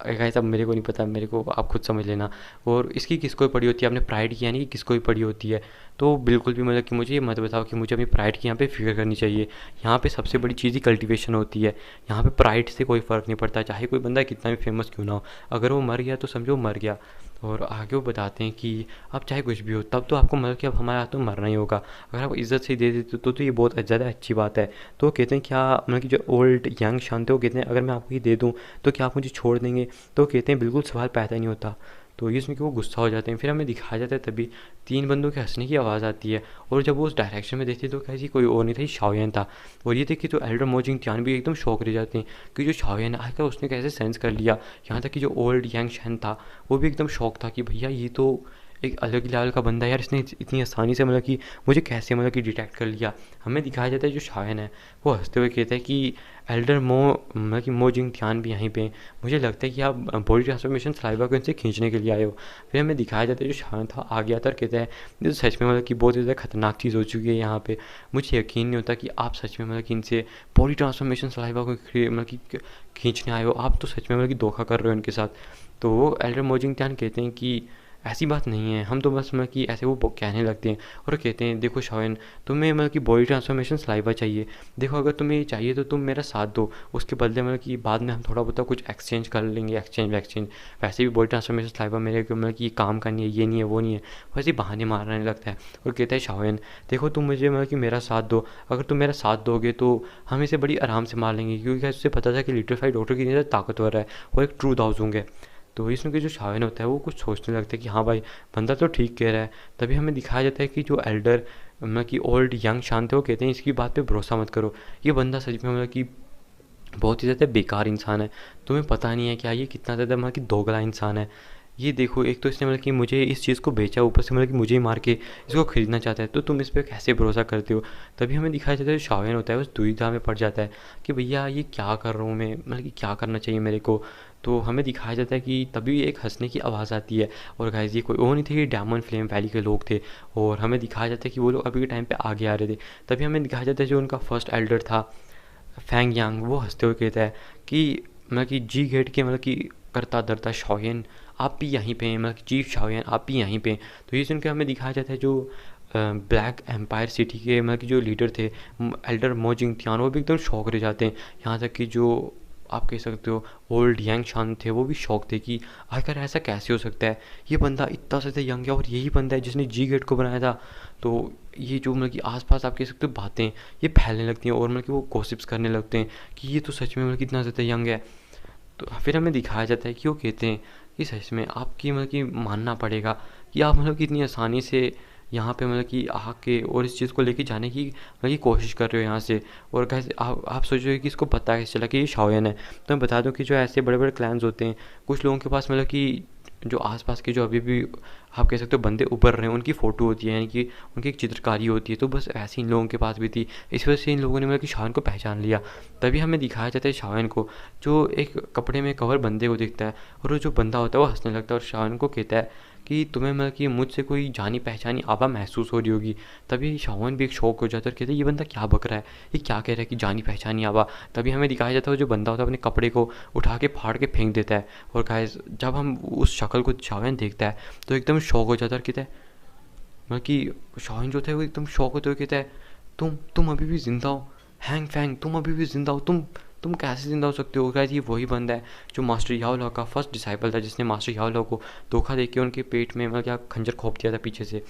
गाइस अब मेरे को नहीं पता, मेरे को आप खुद समझ लेना। और इसकी किसको पड़ी होती है? आपने प्राइड की यानी कि किसको ही पड़ी होती है? तो बिल्कुल भी मतलब कि मुझे ये मत बताओ कि मुझे अपनी प्राइड की यहाँ पे फिक्र करनी चाहिए। यहाँ पे सबसे बड़ी चीज़ ही कल्टीवेशन होती है। यहाँ पे प्राइड से कोई फ़र्क नहीं पड़ता, चाहे कोई बंदा कितना भी फेमस क्यों ना हो। अगर वो मर गया तो समझो मर गया। और आगे वो बताते हैं कि अब चाहे कुछ भी हो तब तो आपको मतलब कि अब हमारे हाथ तो मरना ही होगा। अगर आप इज़्ज़त से दे देते तो ये बहुत ज़्यादा अच्छी बात है। तो वो कहते हैं क्या मतलब कि जो ओल्ड यंग शान थे वो कहते हैं अगर मैं आपको ये दे दूँ तो क्या आप मुझे छोड़ देंगे? तो कहते हैं बिल्कुल सवाल पैदा नहीं होता। तो ये सुन के वो गुस्सा हो जाते हैं। फिर हमें दिखाया जाता है तभी 3 बंदों के हँसने की आवाज़ आती है और जब वो उस डायरेक्शन में देखते हैं तो कैसी कोई और नहीं था, ये शाओयान था। और ये देखिए तो एल्डर मोजिंगटियान भी एकदम शॉक रह जाते हैं कि जो शाओयान है आखिर उसने कैसे सेंस कर लिया। यहाँ तक कि जो ओल्ड यंग शन था वो भी एकदम शॉक था कि भैया ये तो एक अलग ही लेवल का बंदा है यार, इसने इतनी आसानी से मतलब कि मुझे कैसे मतलब कि डिटेक्ट कर लिया। हमें दिखाया जाता है जो शायन है वो हंसते हुए कहता है कि एल्डर मो मतलब कि मो जिंगटियान भी यहीं पे हैं। मुझे लगता है कि आप बॉडी ट्रांसफॉर्मेशन सलाइवा को इनसे खींचने के लिए आए हो। फिर हमें दिखाया जाता है जो शायन था आगे आता और कहता है ये तो सच में मतलब कि बहुत ज़्यादा खतरनाक चीज़ हो चुकी है यहाँ पे। मुझे यकीन नहीं होता कि आप सच में मतलब कि इनसे बॉडी ट्रांसफॉर्मेशन सलाइवा को मतलब कि खींचने आए हो। आप तो सच में मतलब कि धोखा कर रहे हो इनके साथ। तो वो एल्डर मोजिंगटियान कहते हैं कि ऐसी बात नहीं है, हम तो बस मतलब कि ऐसे वो कहने लगते हैं और कहते हैं देखो शायन तुम्हें मतलब कि बॉडी ट्रांसफॉर्मेशन सलाइवा चाहिए, देखो अगर तुम्हें ये चाहिए तो तुम मेरा साथ दो, उसके बदले मतलब कि बाद में हम थोड़ा बहुत कुछ एक्सचेंज कर लेंगे, एक्सचेंज वैसे भी बॉडी ट्रांसफॉर्मेशन सलाइवा मेरे को मतलब कि काम का नहीं है, ये नहीं है वो नहीं है, वैसे ही बहाने मारने लगता है। और कहता है शायन देखो तुम मुझे मतलब कि मेरा साथ दो, अगर तुम मेरा साथ दोगे तो हम इसे बड़ी आराम से मार लेंगे, क्योंकि उससे पता था कि लिट्रीफाइड डॉक्टर कितनी ज़्यादा ताकतवर है, वो एक ट्रू दाउज होंगे। तो इसमें के जो शायन होता है वो कुछ सोचने लगता है कि हाँ भाई बंदा तो ठीक कह रहा है। तभी हमें दिखाया जाता है कि जो एल्डर मतलब कि ओल्ड यंग शान थे वो कहते हैं इसकी बात पे भरोसा मत करो, ये बंदा सच में मतलब कि बहुत ही ज़्यादा बेकार इंसान है, तुम्हें पता नहीं है क्या ये कितना ज़्यादा मतलब कि दोगला इंसान है। ये देखो एक तो इसने मतलब कि मुझे इस चीज़ को बेचा, ऊपर से मतलब कि मुझे ही मार के इसको ख़रीदना चाहता है, तो तुम इस पर कैसे भरोसा करते हो? तभी हमें दिखाया जाता है जो शायन होता है उस दुविधा में पड़ जाता है कि भैया ये क्या कर रहा हूँ मैं, मतलब कि क्या करना चाहिए मेरे को। तो हमें दिखाया जाता है कि तभी एक हंसने की आवाज़ आती है और गाइस ये कोई और नहीं थे, ये डायमंड फ्लेम वैली के लोग थे। और हमें दिखाया जाता है कि वो लोग अभी के टाइम पे आगे आ रहे थे। तभी हमें दिखाया जाता है जो उनका फर्स्ट एल्डर था फैंग यांग, वो हंसते हुए कहता है कि मतलब कि जी गेट के मतलब कि करता धरता शाओयन आप भी यहीं पे हैं, मतलब कि चीफ शाओयन आप भी यहीं पे हैं। तो ये सुनकर हमें दिखाया जाता है जो ब्लैक एम्पायर सिटी के मतलब कि जो लीडर थे एल्डर मो जिंगटियान, वो भी एकदम शौक रह जाते हैं। यहाँ तक कि जो आप कह सकते हो ओल्ड यंग शान थे वो भी शौक थे कि आखिर ऐसा कैसे हो सकता है, ये बंदा इतना ज़्यादा यंग है और यही बंदा है जिसने जी गेट को बनाया था। तो ये जो मतलब कि आसपास आप कह सकते हो बातें ये फैलने लगती हैं और मतलब कि वो गॉसिप्स करने लगते हैं कि ये तो सच में मतलब कि इतना ज़्यादा यंग है। तो फिर हमें दिखाया जाता है कि वो कहते हैं कि सच में आपकी मतलब कि मानना पड़ेगा कि आप मतलब कि इतनी आसानी से यहाँ पे मतलब कि आके और इस चीज़ को लेके जाने की मतलब कि कोशिश कर रहे हो यहाँ से। और कैसे आप सोच रहे हो कि इसको पता कैसे चला कि ये शाओयन है? तो मैं बता दूं कि जो ऐसे बड़े बड़े क्लैन्स होते हैं कुछ लोगों के पास मतलब कि जो आसपास के जो अभी भी आप कह सकते हो बंदे उभर रहे हैं उनकी फ़ोटो होती है, यानी कि उनकी एक चित्रकारी होती है, तो बस ऐसे इन लोगों के पास भी थी। इस वजह से इन लोगों ने मतलब कि शाओन को पहचान लिया। तभी हमें दिखाया जाता है शाओन को जो एक कपड़े में कवर बंदे को दिखता है और वो जो बंदा होता है वो हंसने लगता है और शाओन को कहता है कि तुम्हें मतलब कि मुझसे कोई जानी पहचानी आभा महसूस हो रही होगी। तभी शाओन भी एक शौक हो जाता है और कहते हैं ये बंदा क्या बक रहा है, ये क्या कह रहा है कि जानी पहचानी आभा। तभी हमें दिखाया जाता है जो बंदा होता है अपने कपड़े को उठा के फाड़ के फेंक देता है। और गाइस जब हम उस शक्ल को शाओन देखता है तो एकदम शौक हो जाता है और कहता है मतलब कि शाओन जो था वो एकदम शौक होते हुए कहता है तुम अभी भी जिंदा हो, हैंग फैंग तुम अभी भी जिंदा हो, तुम कैसे ज़िंदा हो सकते हो? गाइस ये वही बंदा है जो मास्टर याओ लॉ का फर्स्ट डिसाइपल था, जिसने मास्टर याओ लॉ को धोखा देके उनके पेट में मतलब क्या खंजर खोप दिया था पीछे से।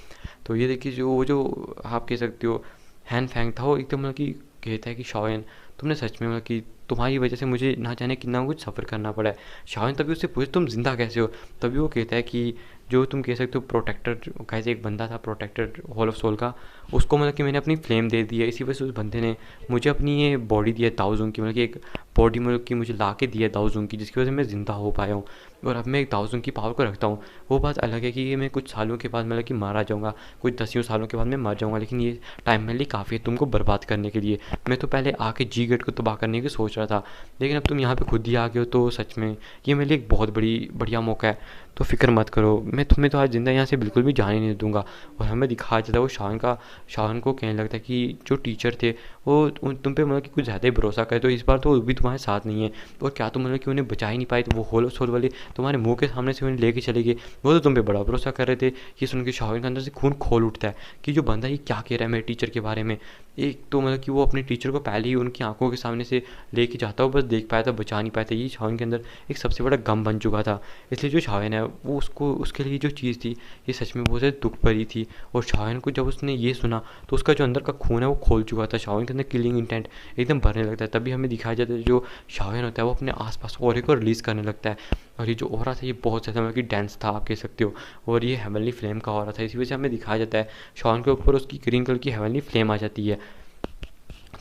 तो ये देखिए जो वो जो आप कह सकते हो हैन फैंग था वो एकदम मतलब कि कहता है कि शाओन, तुमने सच में मतलब कि तुम्हारी वजह से मुझे ना जाने कितना कुछ सफ़र करना पड़ा है। शाओन तभी उससे पूछे तुम ज़िंदा कैसे हो? तभी वो कहता है कि जो तुम कह सकते हो प्रोटेक्टर, कैसे एक बंदा था प्रोटेक्टर हॉल ऑफ सोल का, उसको मतलब कि मैंने अपनी फ्लेम दे दी है, इसी वजह से उस बंदे ने मुझे अपनी ये बॉडी दी है ताउज़ों की, मतलब कि एक बॉडी मतलब कि मुझे ला के दी है ताउज़ों की, जिसकी वजह से मैं ज़िंदा हो पाया हूँ और अब मैं एक ताउज़ों की पावर को रखता हूँ। वो बात अलग है कि ये मैं कुछ सालों के बाद मतलब कि मारा जाऊँगा, कुछ दसियों सालों के बाद मैं मर जाऊँगा, लेकिन ये टाइम मेरे लिए काफ़ी है तुमको बर्बाद करने के लिए। मैं तो पहले आके जी गेट को तबाह करने की सोच रहा था, लेकिन अब तुम यहाँ पे खुद ही आ गए हो, तो सच में ये मेरे लिए एक बहुत बढ़िया मौका है। तो फ़िक्र मत करो, मैं तुम्हें तो आज ज़िंदा यहाँ से बिल्कुल भी जाने नहीं दूंगा। और हमें दिखाया जाता है वो शान को कहने लगता है कि जो टीचर थे वो तुम पे मतलब कि कुछ ज़्यादा ही भरोसा करे, तो इस बार तो वो भी तुम्हारे साथ नहीं है। और क्या तुम मतलब कि उन्हें बचा ही नहीं पाए? तो वो होल सोल वाले तुम्हारे मुंह के सामने से उन्हें लेके चले गए, वो तो तुम पे बड़ा भरोसा कर रहे थे। ये सुन के शाओन के अंदर से खून खोल उठता है कि जो बंदा ये क्या कह रहा है मेरे टीचर के बारे में। एक तो मतलब कि वो अपने टीचर को पहले ही उनकी आंखों के सामने से लेके जाता, वो बस देख पाया था, बचा नहीं पाया था। ये शाओन के अंदर एक सबसे बड़ा गम बन चुका था। इसलिए जो शाओन है वो उसको उसके लिए जो चीज़ थी ये सच में बहुत ज़्यादा दुख भरी थी। और शाओन को जब उसने ये सुना तो उसका जो अंदर का खून है वो खोल चुका था, शाओन के अंदर किलिंग इंटेंट एकदम भरने लगता है। तभी हमें दिखाया जाता है जो शाओन होता है वो अपने आसपास ऑरे को रिलीज़ करने लगता है। और ये जो ऑरा था ये बहुत ज़्यादा मतलब कि डेंस था, आप कह सकते हो, और ये हेवनली फ्लेम का ऑरा था। इसी वजह से हमें दिखाया जाता है शाओन के ऊपर उसकी ग्रीन कलर की हेवनली फ्लेम आ जाती है।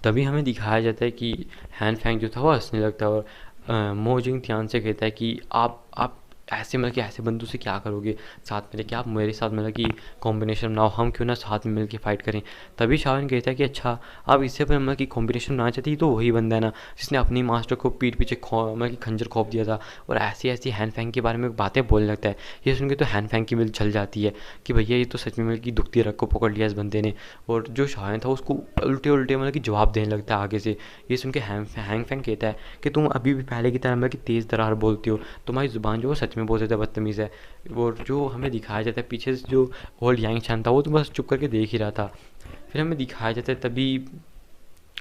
तभी हमें दिखाया जाता है कि हैन फैंग जो था वो हंसने लगता है और मो जिंग ध्यान से कहता है कि आप ऐसे मतलब कि ऐसे बंदों से क्या करोगे साथ में लेके, आप मेरे साथ मतलब कि कॉम्बिनेशन बनाओ, हम क्यों ना साथ में मिलके फाइट करें। तभी शाओन कहता है कि अच्छा, आप इससे पर मतलब कि कॉम्बिनेशन बनाना चाहती, तो वही बंदा है ना जिसने अपनी मास्टर को पीठ पीछे मतलब कि खंजर खोप दिया था। और ऐसी ऐसी हैन फैंग के बारे में बातें बोलने लगता है। ये सुन के तो हैन फैंग की मिल चल जाती है कि भैया ये तो सच में मतलब कि दुखती रग को पकड़ लिया इस बंदे ने। और जो शाओन था उसको उल्टे उल्टे मतलब कि जवाब देने लगता है आगे से। ये सुन के हैंग फैंग कहता है कि तुम अभी भी पहले की तरह मतलब कि तेज़ तरार बोलती हो, तुम्हारी ज़ुबान जो वो सच में बहुत ज़्यादा बदतमीज़ है। और जो हमें दिखाया जाता है पीछे से जो ओल्ड यांग छान था वो तो बस चुप करके देख ही रहा था। फिर हमें दिखाया जाता है तभी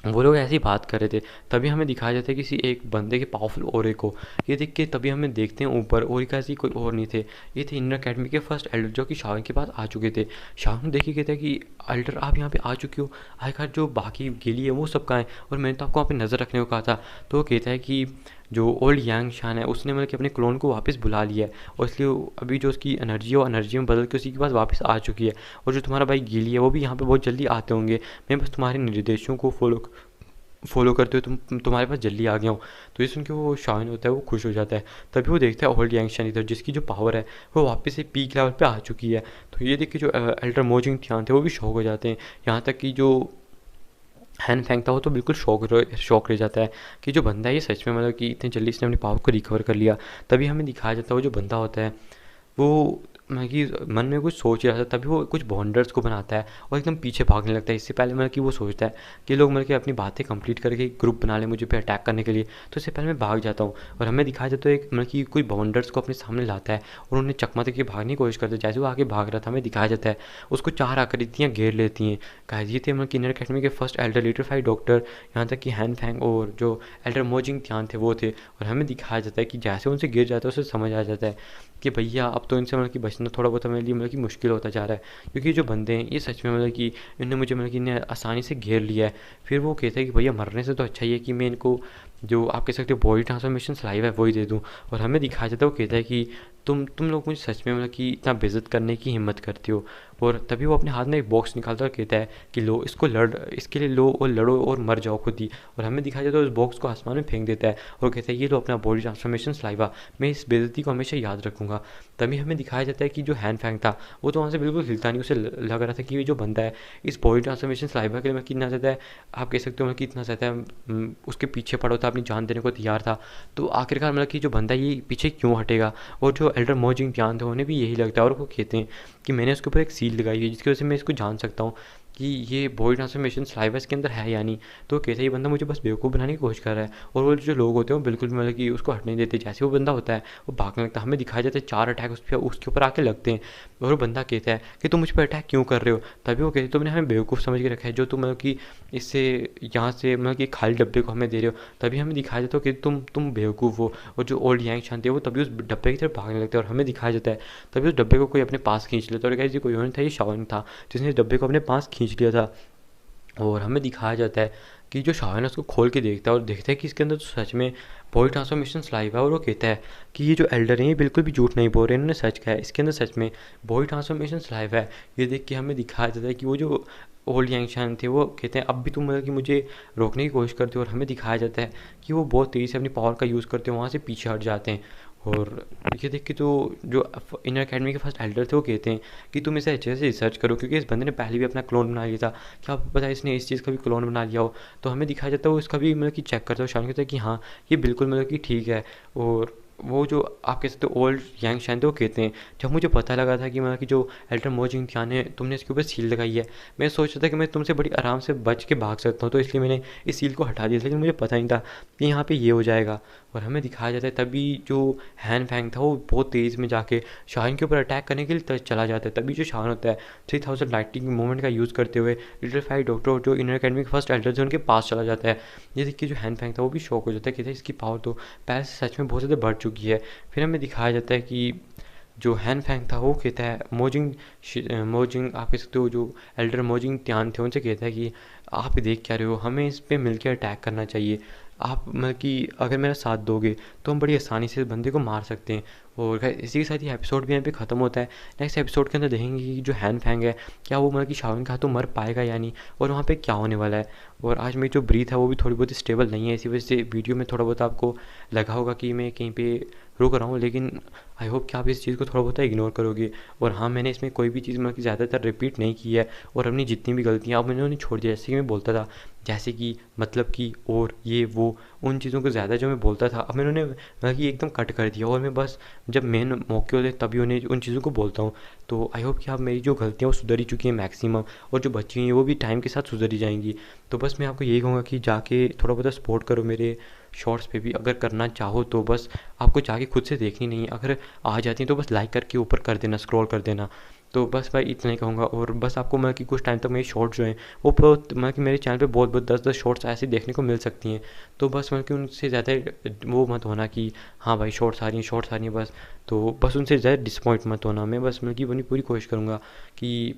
वो लोग ऐसी बात कर रहे थे, तभी हमें दिखाया जाता है किसी एक बंदे के पावरफुल ओरे को। ये देख के तभी हमें देखते हैं ऊपर ओरे का ऐसी कोई और नहीं थे, ये थे इंडियन अकेडमी के फर्स्ट एल्डर जो कि शाओन के पास आ चुके थे। शाओन देख के कहते हैं कि एल्डर आप यहाँ पे आ चुके हो, आखिर जो बाकी गिली है वो सब कहाँ है, और मैंने तो आपको वहाँ पे नज़र रखने को कहा था। तो वो कहता है कि जो ओल्ड यांग शान है उसने मतलब कि अपने क्लोन को वापस बुला लिया है, और इसलिए अभी जो उसकी एनर्जी है वो एनर्जी में बदल के उसी के पास वापस आ चुकी है। और जो तुम्हारा भाई गिली है वो भी यहाँ पे बहुत जल्दी आते होंगे, मैं बस तुम्हारे निर्देशों को फॉलो करते हुए तुम्हारे पास जल्दी आ गया हूँ। तो ये सुन के वो शाइन होता है, वो खुश हो जाता है। तभी वो देखता है ओल्ड यंगशन इधर जिसकी जो पावर है वो वापस से पीक लेवल पे आ चुकी है। तो ये देख के जो एल्डर मोजिंग ध्यान थे वो भी शौक हो जाते हैं, यहाँ तक कि जो हैन फैंग था वो तो बिल्कुल शौक रह जाता है कि जो बंदा है ये सच में मतलब कि इतनी जल्दी इसने अपनी पावर को रिकवर कर लिया। तभी हमें दिखाया जाता है वो जो बंदा होता है वो मतलब कि मन में कुछ सोच रहा था, तभी वो कुछ बॉन्डर्स को बनाता है और एकदम पीछे भागने लगता है। इससे पहले मतलब कि वो सोचता है कि लोग मतलब कि अपनी बातें कंप्लीट करके एक ग्रुप बना ले मुझे पे अटैक करने के लिए, तो इससे पहले मैं भाग जाता हूँ। और हमें दिखाया जाता है एक मतलब कि कोई बॉन्डर्स को अपने सामने लाता है और उन्हें चकमा दे के भागने की कोशिश करता है। जैसे वो आगे भाग रहा था हमें दिखाया जाता है उसको 4 आकृतियाँ घेर लेती हैं। गाइस ये थे मतलब कि इंडियन अकेडमी के फर्स्ट एल्डर लिट्रीफाइड डॉक्टर, यहाँ तक कि हैन फैंग और जो एल्डर मोजिंग ध्यान थे वो थे। और हमें दिखाया जाता है कि जैसे उनसे गिर जाता है उसे समझ आ जाता है कि भैया अब तो इनसे मतलब कि बचना थोड़ा बहुत मेरे लिए मतलब कि मुश्किल होता जा रहा है, क्योंकि जो बंदे हैं ये सच में मतलब कि इन्होंने मुझे मतलब कि इन्हें आसानी से घेर लिया है। फिर वो कहता है कि भैया मरने से तो अच्छा ही है कि मैं इनको जो आप कह सकते हो बॉडी ट्रांसफॉर्मेशन लाइव है वही दे दूँ। और हमें दिखाया जाता है वो कहता है कि तुम लोग मुझे सच में मतलब कि इतना बेइज्जत करने की हिम्मत करते हो। और तभी वो अपने हाथ में एक बॉक्स निकालता है और कहता है कि लो इसके लिए लो और लड़ो और मर जाओ खुद ही। और हमें दिखाया जाता है उस बॉक्स को आसमान में फेंक देता है और कहता है ये लो अपना बॉडी ट्रांसफॉर्मेशन लाइवा, मैं इस बेइज्जती को हमेशा याद रखूँगा। तभी हमें दिखाया जाता है कि जो हैन फैंग था वो तो वहाँ से बिल्कुल हिलता नहीं, उसे लग रहा था कि ये जो बंदा है इस बॉडी ट्रांसफॉर्मेशन लाइवा के लिए मैं कितना ज़्यादा आप कह सकते हो मतलब कि इतना ज़्यादा उसके पीछे पड़ा था, अपनी जान देने को तैयार था। तो आखिरकार मतलब कि जो बंदा ये पीछे क्यों हटेगा। और जो एल्डर मोजिंग ध्यान थे उन्हें भी यही लगता है और वो कहते हैं कि मैंने उसके ऊपर एक सील लगाई है जिसकी वजह से मैं इसको जान सकता हूँ कि ये बॉडी ट्रांसफॉर्मेशन स्लाइवस के अंदर है या नहीं। तो कैसे ये बंदा मुझे बस बेवकूफ़ बनाने की कोशिश कर रहा है। और वो जो लोग होते हैं वो बिल्कुल भी मतलब कि उसको हटने देते, जैसे वो बंदा होता है वो भागने लगता है। हमें दिखाया जाता है 4 अटैक उसके ऊपर आके लगते हैं और वो बंदा कहता है कि तुम मुझ पर अटैक क्यों कर रहे हो। तभी वो कहते तुमने हमें बेवकूफ़ समझ के रखा है जो तुम मतलब कि इससे यहाँ से मतलब कि खाली डब्बे को हमें दे रहे हो। तभी हमें दिखाया जाता है कि तुम बेवकूफ़ हो। और जो ओल्ड यांग शांति है वो तभी उस डब्बे की तरफ भागने लगता है और हमें दिखाया जाता है तभी उस डब्बे को कोई अपने पास खींच लेता है। और ये कोई और नहीं था, ये शाओन था जिसने इस डब्बे को अपने पास खींच लिया था। और हमें दिखाया जाता है कि जो शाह है ना उसको खोल के देखता है और देखता है कि इसके अंदर तो सच में बॉडी ट्रांसफॉर्मेशन लाइव है। और वो कहता है कि ये जो एल्डर हैं ये बिल्कुल भी झूठ नहीं बोल रहे, इन्होंने सच कहा है, इसके अंदर सच में बॉडी ट्रांसफॉर्मेशन लाइव है। ये देख के हमें दिखाया जाता है कि वो जो ओल्ड यंगशान थे वो कहते हैं अब भी तुम मतलब कि मुझे रोकने की कोशिश करते हो, और हमें दिखाया जाता है कि वो बहुत तेज़ी से अपनी पावर का यूज़ करते हैं, वहाँ से पीछे हट जाते हैं। और ये देख के तो जो इनर अकेडमी के फर्स्ट एल्डर थे वो कहते हैं कि तुम इसे अच्छे से रिसर्च करो, क्योंकि इस बंदे ने पहले भी अपना क्लोन बना लिया था, क्या पता है इसने इस चीज़ का भी क्लोन बना लिया हो। तो हमें दिखाया जाता है वो इसका भी मतलब कि चेक करता है, शान कहता है कि हाँ ये बिल्कुल मतलब कि ठीक है। और वो जो आप कह सकते हो ओल्ड यांग शान थे वो कहते हैं जब मुझे पता लगा था कि मतलब कि जो एल्डर मोजिंग थियान है तुमने इसके ऊपर सील लगाई है, मैं सोच रहा था कि मैं तुमसे बड़ी आराम से बच के भाग सकता हूँ, तो इसलिए मैंने इस सील को हटा दिया था, लेकिन मुझे पता नहीं था कि यहाँ पे ये हो जाएगा। और हमें दिखाया जाता है तभी जो हैन फैंग था वो बहुत तेज़ में जाके शाहिन के ऊपर अटैक करने के लिए चला जाता है। तभी जो शाहिन होता है 3000 लाइटिंग मूवमेंट का यूज़ करते हुए लिटिल फाइव डॉक्टर जो इनर अकेडमी के फर्स्ट एल्डर थे उनके पास चला जाता है। ये देखिए जो हैन फैंग था वो भी शॉक हो जाता है, कहता है इसकी पावर तो पहले से सच में बहुत ज़्यादा बढ़ चुकी है। फिर हमें दिखाया जाता है कि जो हैन फैंग था वो कहता है मोजिंग आप कह सकते हो जो एल्डर मोजिंग त्यान थे उनसे कहता है कि आप देख क्या रहे हो, हमें इस पे मिलकर अटैक करना चाहिए, आप मतलब कि अगर मेरा साथ दोगे तो हम बड़ी आसानी से इस बंदे को मार सकते हैं। और खैर इसी के साथ ये एपिसोड भी यहाँ पे ख़त्म होता है। नेक्स्ट एपिसोड के अंदर देखेंगे कि जो हैन फैंग है क्या वो मतलब कि शाओन का हाथों मर पाएगा या नहीं, और वहाँ पे क्या होने वाला है। और आज मेरी जो ब्रीथ है वो भी थोड़ी बहुत स्टेबल नहीं है, इसी वजह से वीडियो में थोड़ा बहुत आपको लगा होगा कि मैं कहीं पे रुक रहा हूँ, लेकिन आई होप कि आप इस चीज़ को थोड़ा बहुत इग्नोर करोगे। और हाँ मैंने इसमें कोई भी चीज़ मतलब कि ज़्यादातर रिपीट नहीं की है, और अपनी जितनी भी गलतियाँ अब मैंने उन्हें छोड़ दिया, जैसे कि मैं बोलता था जैसे कि मतलब कि और ये वो उन चीज़ों को ज़्यादा जो मैं बोलता था अब मैंने उन्हें मतलब कि एकदम कट कर दिया, और मैं बस जब मेन मौके होते तभी उन्हें उन चीज़ों को बोलता हूँ। तो आई होप कि आप मेरी जो गलतियाँ वो सुधरी चुकी हैं मैक्सिमम, और जो बची हुई हैं वो भी टाइम के साथ सुधरी जाएंगी। तो बस मैं आपको यही कहूँगा कि जाके थोड़ा बहुत सपोर्ट करो मेरे शॉर्ट्स पे भी, अगर करना चाहो तो बस आपको जाके खुद से देखनी नहीं है, अगर आ जाती हैं तो बस लाइक करके ऊपर कर देना, स्क्रॉल कर देना। तो बस भाई इतना ही कहूँगा। और बस आपको मतलब कि कुछ टाइम तक मेरी शॉर्ट्स जो हैं वो बहुत मतलब कि मेरे चैनल पे बहुत बहुत 10-10 शॉर्ट्स ऐसे देखने को मिल सकती हैं। तो बस मतलब कि उनसे ज़्यादा वो मत होना कि हाँ भाई शॉर्ट्स आ रही हैं शॉर्ट्स आ रही हैं बस, तो बस उनसे ज़्यादा डिसपॉइंट मत होना। मैं बस मतलब कि अपनी पूरी कोशिश करूँगा कि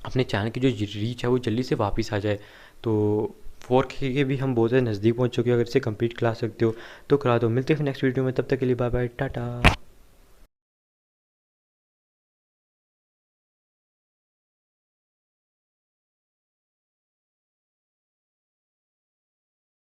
अपने चैनल की जो रीच है वो जल्दी से वापस आ जाए। तो 4K के भी हम बहुत ज़्यादा नज़दीक पहुँच चुके हैं, अगर इसे कंप्लीट करा सकते हो तो करा दो। मिलते हैं फिर नेक्स्ट वीडियो में, तब तक के लिए बाय बाय टाटा।